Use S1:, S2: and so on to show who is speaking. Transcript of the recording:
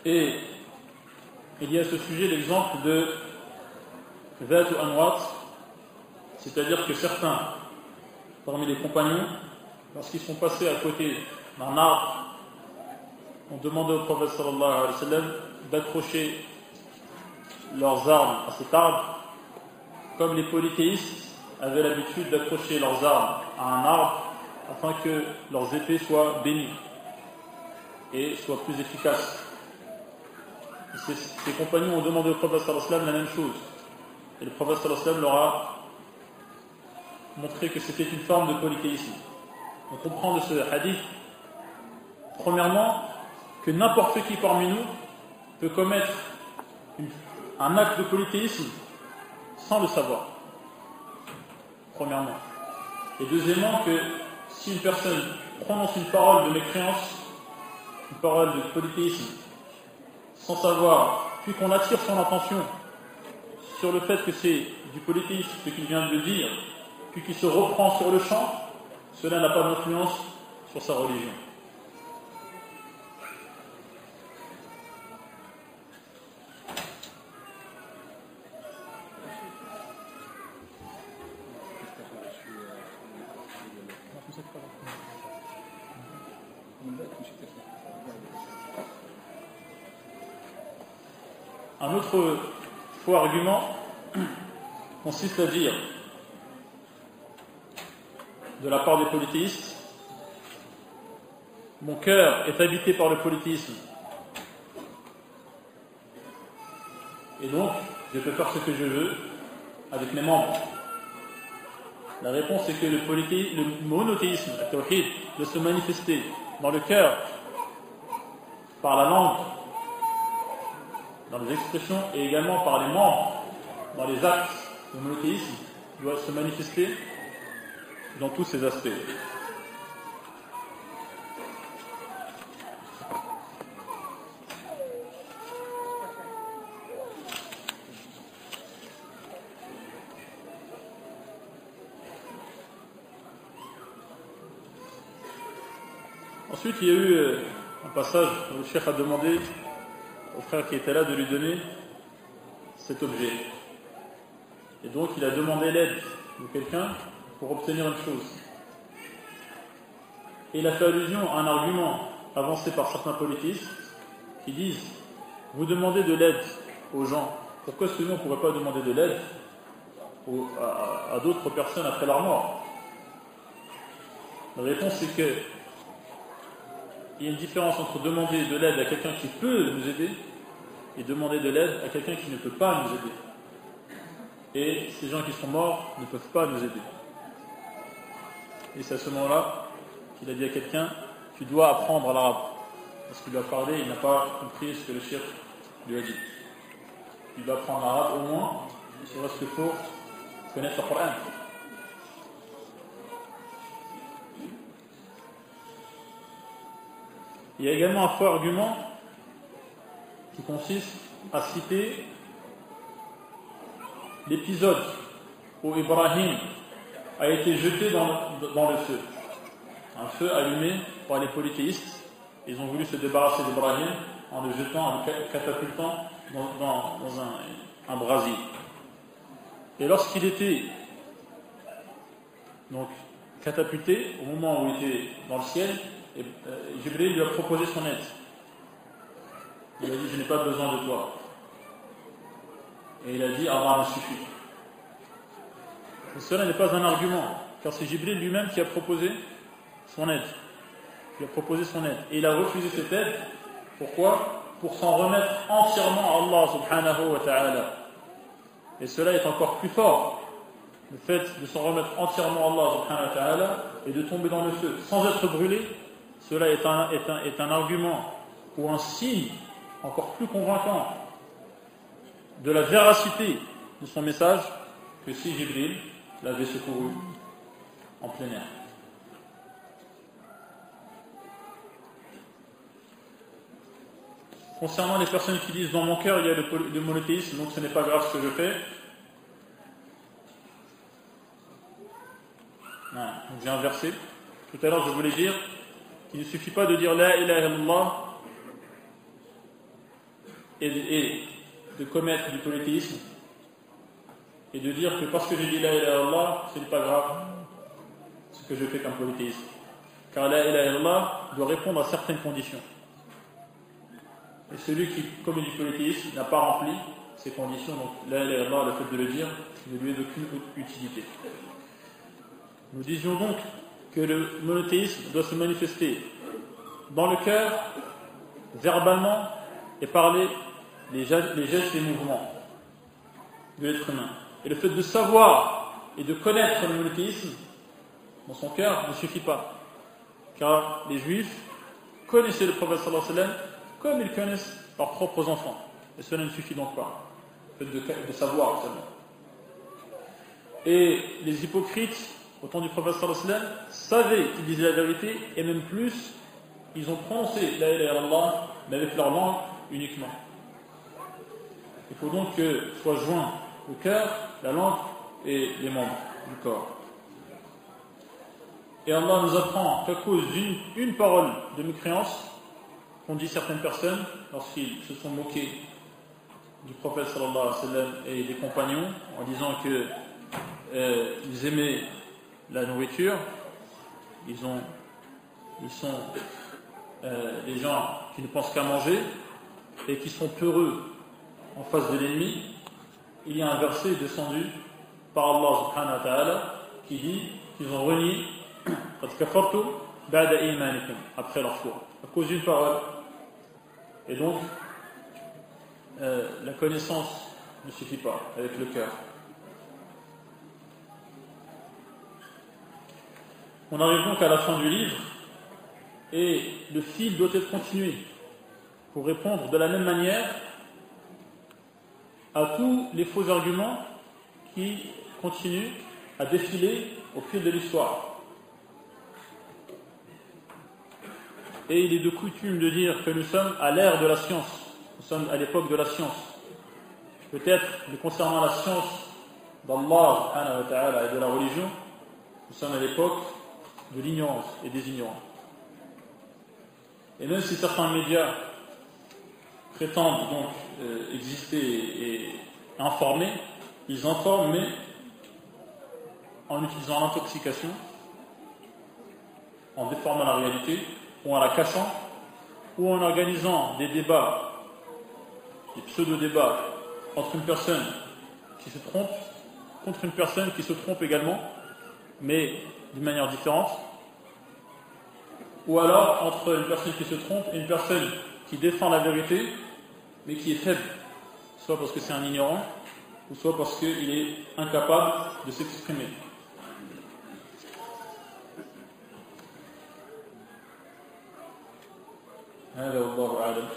S1: Et il y a à ce sujet l'exemple de Zat ou Anwat, c'est-à-dire que certains, parmi les compagnons, lorsqu'ils sont passés à côté d'un arbre, ont demandé au prophète sallallahu alayhi wa sallam d'accrocher leurs armes à cet arbre, comme les polythéistes avaient l'habitude d'accrocher leurs armes à un arbre afin que leurs épées soient bénies et soient plus efficaces. Et ces compagnons ont demandé au prophète sallallahu alayhi wa sallam la même chose. Et le prophète sallallahu alayhi wa sallam leur a montré que c'était une forme de polythéisme. On comprend de ce hadith, premièrement, que n'importe qui parmi nous peut commettre un acte de polythéisme sans le savoir. Premièrement. Et deuxièmement, que si une personne prononce une parole de mécréance, une parole de polythéisme, sans savoir, puis qu'on attire son attention sur le fait que c'est du polythéisme, ce qu'il vient de le dire, puis qu'il se reprend sur le champ, cela n'a pas d'influence sur sa religion. Un autre faux argument consiste à dire, de la part des polythéistes, mon cœur est habité par le polythéisme et donc je peux faire ce que je veux avec mes membres. La réponse est que le monothéisme, le tawhid, doit se manifester dans le cœur, par la langue, dans les expressions et également par les membres, dans les actes. Le monothéisme doit se manifester dans tous ces aspects. Ensuite, il y a eu un passage où le cheikh a demandé au frère qui était là de lui donner cet objet. Et donc, il a demandé l'aide de quelqu'un pour obtenir une chose. Et il a fait allusion à un argument avancé par certains politistes qui disent, vous demandez de l'aide aux gens, pourquoi est-ce que nous on ne pourrait pas demander de l'aide à d'autres personnes après leur mort? La réponse c'est que il y a une différence entre demander de l'aide à quelqu'un qui peut nous aider et demander de l'aide à quelqu'un qui ne peut pas nous aider. Et ces gens qui sont morts ne peuvent pas nous aider. Et c'est à ce moment-là qu'il a dit à quelqu'un, tu dois apprendre l'arabe. Parce qu'il lui a parlé, il n'a pas compris ce que le cheikh lui a dit. Il doit apprendre l'arabe au moins, il serait ce qu'il faut connaître le Coran. Il y a également un faux argument qui consiste à citer l'épisode où Ibrahim a été jeté dans le feu. Un feu allumé par les polythéistes. Ils ont voulu se débarrasser d'Ibrahim en le jetant, en le catapultant dans un brasier. Et lorsqu'il était donc catapulté, au moment où il était dans le ciel, Jibril lui a proposé son aide. Il a dit, je n'ai pas besoin de toi. Et il a dit, Allah me suffit. Et cela n'est pas un argument, car c'est Jibril lui-même qui a proposé son aide. Il a proposé son aide. Et il a refusé cette aide. Pourquoi? Pour s'en remettre entièrement à Allah subhanahu wa ta'ala. Et cela est encore plus fort. Le fait de s'en remettre entièrement à Allah subhanahu wa ta'ala et de tomber dans le feu sans être brûlé, cela est un argument ou un signe encore plus convaincant de la véracité de son message que si Jibril l'avait secouru en plein air. Concernant les personnes qui disent dans mon cœur il y a le monothéisme, donc ce n'est pas grave ce que je fais. Non, donc j'ai inversé. Tout à l'heure je voulais dire qu'il ne suffit pas de dire la ilaha illallah et de commettre du polythéisme et de dire que parce que j'ai dit la ilaha illallah, ce n'est pas grave ce que je fais comme polythéisme. Car la ilaha illallah doit répondre à certaines conditions. Et celui qui commet du polythéisme n'a pas rempli ces conditions, donc la ilaha illallah, le fait de le dire, ne lui est d'aucune utilité. Nous disions donc que le monothéisme doit se manifester dans le cœur, verbalement, et parler les gestes et mouvements de l'être humain. Et le fait de savoir et de connaître le monothéisme dans son cœur ne suffit pas. Car les Juifs connaissaient le prophète sallallahu alayhi wa sallam comme ils connaissent leurs propres enfants. Et cela ne suffit donc pas. Le fait de savoir seulement. Et les hypocrites, au temps du prophète sallallahu alayhi wa sallam, savaient qu'ils disaient la vérité, et même plus, ils ont prononcé la ilaha illallah, mais avec leur langue uniquement. Il faut donc que soit joint le cœur, la langue et les membres du corps. Et Allah nous apprend qu'à cause d'une parole de mécréance, qu'ont dit certaines personnes lorsqu'ils se sont moqués du prophète sallallahu alayhi wa sallam et des compagnons, en disant que ils aimaient la nourriture, ils sont des gens qui ne pensent qu'à manger et qui sont peureux en face de l'ennemi. Il y a un verset descendu par Allah subhanahu wa ta'ala qui dit qu'ils ont renié après leur foi, à cause d'une parole. Et donc la connaissance ne suffit pas avec le cœur. On arrive donc à la fin du livre et le fil doit être continué pour répondre de la même manière à tous les faux arguments qui continuent à défiler au fil de l'histoire. Et il est de coutume de dire que nous sommes à l'ère de la science, nous sommes à l'époque de la science. Peut-être, mais concernant la science d'Allah subhanahu wa ta'ala et de la religion, nous sommes à l'époque de l'ignorance et des ignorants. Et même si certains médias prétendent donc exister et informer, ils informent, mais en utilisant l'intoxication, en déformant la réalité, ou en la cachant, ou en organisant des débats, des pseudo-débats entre une personne qui se trompe contre une personne qui se trompe également, mais d'une manière différente, ou alors entre une personne qui se trompe et une personne qui défend la vérité, mais qui est faible, soit parce que c'est un ignorant, ou soit parce qu'il est incapable de s'exprimer. هذا والله أعلم